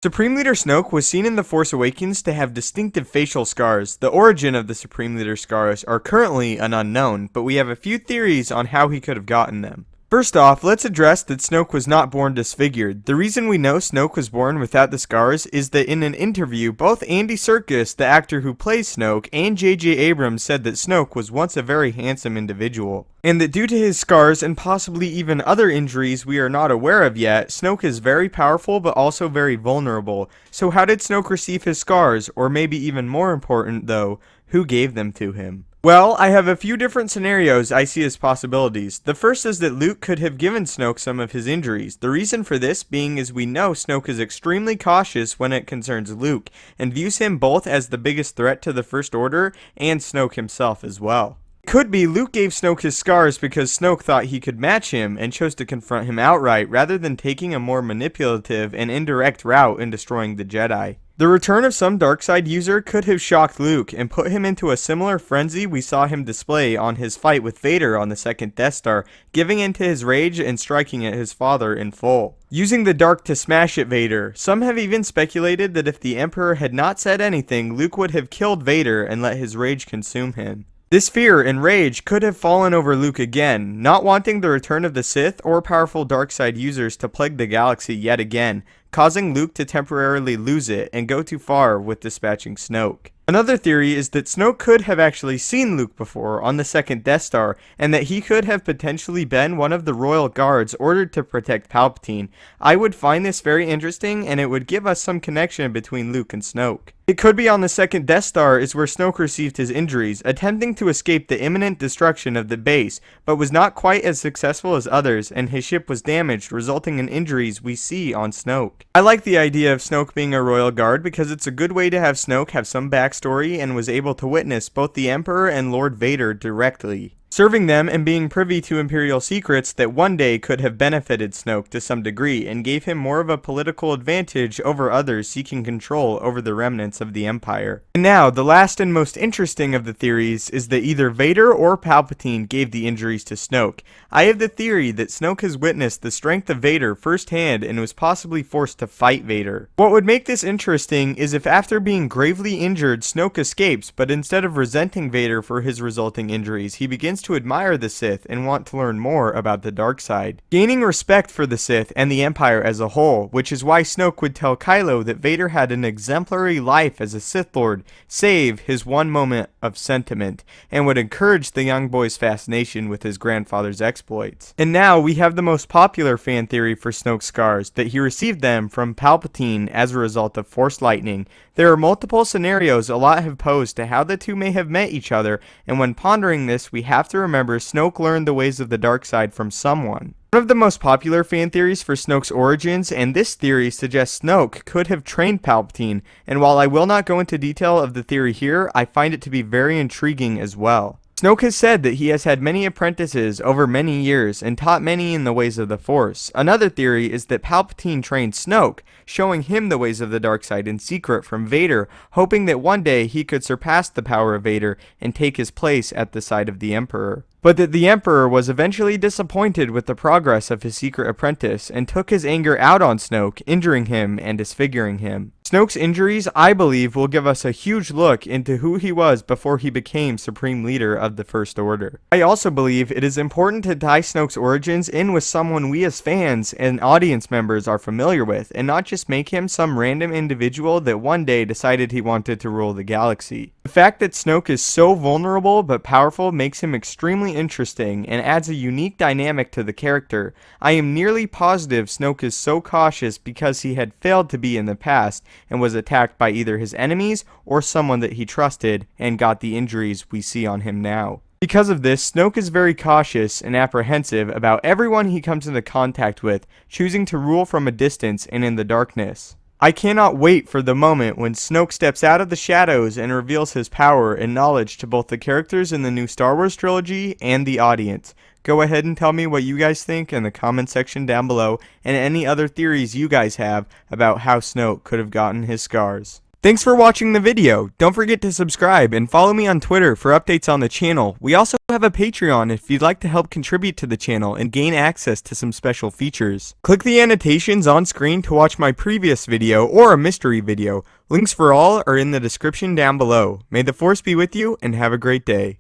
Supreme Leader Snoke was seen in The Force Awakens to have distinctive facial scars. The origin of the Supreme Leader scars are currently an unknown, but we have a few theories on how he could have gotten them. First off, let's address that Snoke was not born disfigured. The reason we know Snoke was born without the scars is that in an interview, both Andy Serkis, the actor who plays Snoke, and J.J. Abrams said that Snoke was once a very handsome individual, and that due to his scars and possibly even other injuries we are not aware of yet, Snoke is very powerful but also very vulnerable. So how did Snoke receive his scars? Or maybe even more important though, who gave them to him? Well, I have a few different scenarios I see as possibilities. The first is that Luke could have given Snoke some of his injuries. The reason for this being is we know Snoke is extremely cautious when it concerns Luke, and views him both as the biggest threat to the First Order and Snoke himself as well. It could be Luke gave Snoke his scars because Snoke thought he could match him and chose to confront him outright rather than taking a more manipulative and indirect route in destroying the Jedi. The return of some darkside user could have shocked Luke and put him into a similar frenzy we saw him display on his fight with Vader on the second Death Star, giving into his rage and striking at his father in full. Using the dark to smash at Vader, some have even speculated that if the Emperor had not said anything, Luke would have killed Vader and let his rage consume him. This fear and rage could have fallen over Luke again, not wanting the return of the Sith or powerful darkside users to plague the galaxy yet again, causing Luke to temporarily lose it and go too far with dispatching Snoke. Another theory is that Snoke could have actually seen Luke before on the second Death Star, and that he could have potentially been one of the royal guards ordered to protect Palpatine. I would find this very interesting, and it would give us some connection between Luke and Snoke. It could be on the second Death Star is where Snoke received his injuries, attempting to escape the imminent destruction of the base, but was not quite as successful as others, and his ship was damaged, resulting in injuries we see on Snoke. I like the idea of Snoke being a royal guard because it's a good way to have Snoke have some backstory and was able to witness both the Emperor and Lord Vader directly, serving them and being privy to Imperial secrets that one day could have benefited Snoke to some degree and gave him more of a political advantage over others seeking control over the remnants of the Empire. And now, the last and most interesting of the theories is that either Vader or Palpatine gave the injuries to Snoke. I have the theory that Snoke has witnessed the strength of Vader firsthand and was possibly forced to fight Vader. What would make this interesting is if after being gravely injured, Snoke escapes, but instead of resenting Vader for his resulting injuries, he begins to admire the Sith and want to learn more about the dark side, gaining respect for the Sith and the Empire as a whole, which is why Snoke would tell Kylo that Vader had an exemplary life as a Sith Lord, save his one moment of sentiment, and would encourage the young boy's fascination with his grandfather's exploits. And now we have the most popular fan theory for Snoke's scars, that he received them from Palpatine as a result of Force lightning. There are multiple scenarios a lot have posed to how the two may have met each other, and when pondering this, we have to remember Snoke learned the ways of the dark side from someone. One of the most popular fan theories for Snoke's origins, and this theory suggests Snoke could have trained Palpatine, and while I will not go into detail of the theory here, I find it to be very intriguing as well. Snoke has said that he has had many apprentices over many years and taught many in the ways of the Force. Another theory is that Palpatine trained Snoke, showing him the ways of the dark side in secret from Vader, hoping that one day he could surpass the power of Vader and take his place at the side of the Emperor. But that the Emperor was eventually disappointed with the progress of his secret apprentice and took his anger out on Snoke, injuring him and disfiguring him. Snoke's injuries, I believe, will give us a huge look into who he was before he became Supreme Leader of the First Order. I also believe it is important to tie Snoke's origins in with someone we as fans and audience members are familiar with, and not just make him some random individual that one day decided he wanted to rule the galaxy. The fact that Snoke is so vulnerable but powerful makes him extremely interesting and adds a unique dynamic to the character. I am nearly positive Snoke is so cautious because he had failed to be in the past and was attacked by either his enemies or someone that he trusted and got the injuries we see on him now. Because of this, Snoke is very cautious and apprehensive about everyone he comes into contact with, choosing to rule from a distance and in the darkness. I cannot wait for the moment when Snoke steps out of the shadows and reveals his power and knowledge to both the characters in the new Star Wars trilogy and the audience. Go ahead and tell me what you guys think in the comment section down below, and any other theories you guys have about how Snoke could have gotten his scars. Thanks for watching the video. Don't forget to subscribe and follow me on Twitter for updates on the channel. We also have a Patreon if you'd like to help contribute to the channel and gain access to some special features. Click the annotations on screen to watch my previous video or a mystery video. Links for all are in the description down below. May the Force be with you and have a great day.